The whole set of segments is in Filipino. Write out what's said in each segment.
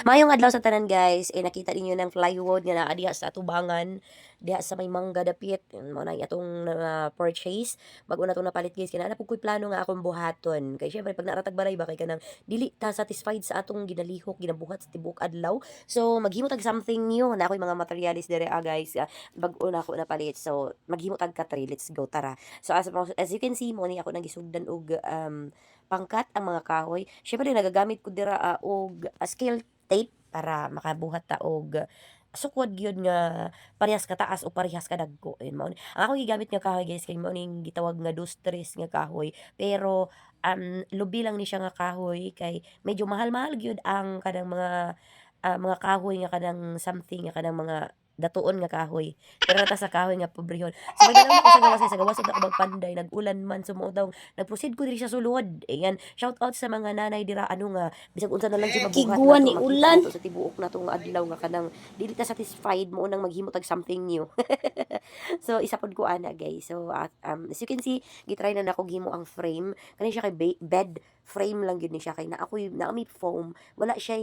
Mayong adlaw sa tanan guys, nakita ninyo ng plywood nga naa diha sa atubangan, diha sa may mangga dapit, mao na atong purchase. Bago na 'tong napalit guys, kaya na pud ko'y plano nga akong buhaton. Kay syempre pag naratag balay ba kay kanang dili ta satisfied sa atong ginalihok, ginabuhat sa tibuok adlaw. So maghimo tag something new, na ako'y mga materialis dire guys, bag-o na ako napalit. So maghimo tag katri, let's go tara. So as you can see mo ni ako nang gisugdan og pangkat ang mga kahoy. Syempre nagagamit ko dira og scale tape para makabuhat ta og sukod gyud nga parehas ka taas o parehas ka dagko. Ayun mao ang ako gigamit nga kahoy guys kay mao ning gitawag nga dos tres nga kahoy. Pero lubi lang ni siya nga kahoy kay medyo mahal-mahal gyud ang kanang mga kahoy nga kanang something nga kanang mga datuon nga kahoy. Pero nata sa kahoy nga pobrehon. So magdala ako sa gawas ug ako magpanday nag-ulan man sumuo daw. Nag-proceed ko diri sa sulod. Ayan, shout out sa mga nanay dira ano nga bisag unsa na lang siya mabuhat Kiguan ni nato ulan. makita sa tibuok nato nga adlaw nga kanang dili ta satisfied mo nang maghimo tag something new. So isa pod ko ana guys. So as you can see, gitry na nako gihimo ang frame. Kani siya kay bed frame lang gyud ni siya kay na ako na may foam. Wala siya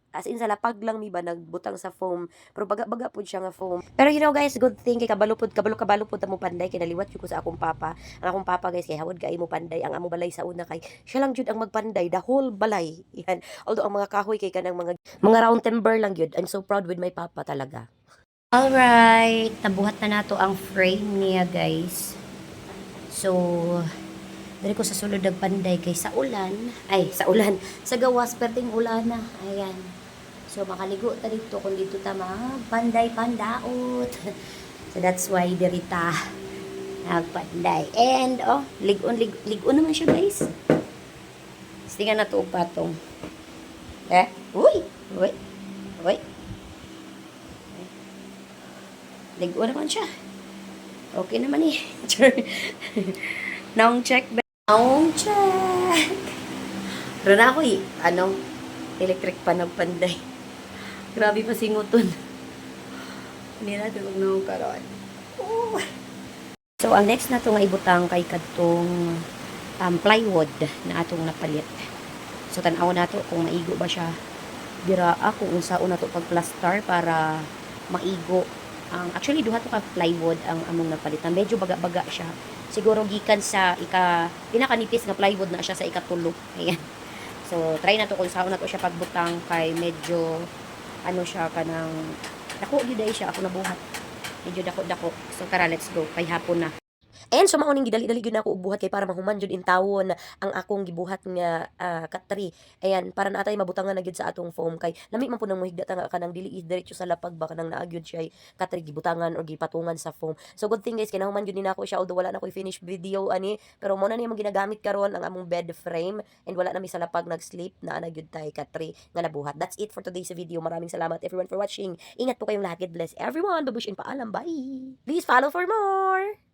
as in sa lapag lang mi ba nagbutang sa foam pero baga-baga pud siya nga foam. Pero you know guys, good thing kay kabalo pud ta mo panday kay naliwat jud ko sa akong papa. Ang akong papa guys kay hawod kay mo panday ang amo balay sa una kay siya lang jud ang magpanday the whole balay. Yan. Although ang mga kahoy kay kanang mga round timber lang jud. I'm so proud with my papa talaga. Alright, nabuhat na nato ang frame niya guys. So, dali ko sa sulod panday kay sa ulan, sa gawas perting ulan na. Ayan. So makaligo ta dito kung dito ta panday pandaot. So that's why dirita nagpanday. And ligon naman siya guys. Tingnan na to og patong. Uy. Ligo naman siya. Okay naman eh. Naong check. Pero na ako electric pa nagpanday. Grabe pa singuton. Hindi natin huwag naong karoon. So, ang next na ito nga ibutang kay kadtong plywood na atong napalit. So, tanaw na to kung maigo ba siya. Dira ako unsa una to pag-plaster para maigo. Actually, duha to ka plywood ang among napalitan. Medyo baga-baga siya. Siguro gikan sa pinakanipis nga plywood na siya sa ikatulo. Ayan. So, try na to kung saan na to siya pagbutang kay medyo siya kanang dako gyud siya ako nabuhat. Medyo dako-dako. So, tara, let's go. Kay hapon na. And so mao ning gidali-dali gyud nako buhat kay para mahuman jud in tawon ang akong gibuhat nga katri. Ayan, para naatay mabutangan na gyud sa atong foam kay lami man pud nang mohigda ta nga kanang dili diretso sa lapag ba kanang naa gyud siya katri gibutangan or gipatungan sa foam. So good thing guys kay nahuman gyud ni nako siya although wala na koy finish video ani pero mo na ni among ginagamit karon ang among bed frame and wala na mi sa lapag nag-sleep na gyud tay katri nga nabuhat. That's it for today's video. Maraming salamat everyone for watching. Ingat po kayong lahat. God bless everyone. Babush and paalam. Bye. Please follow for more.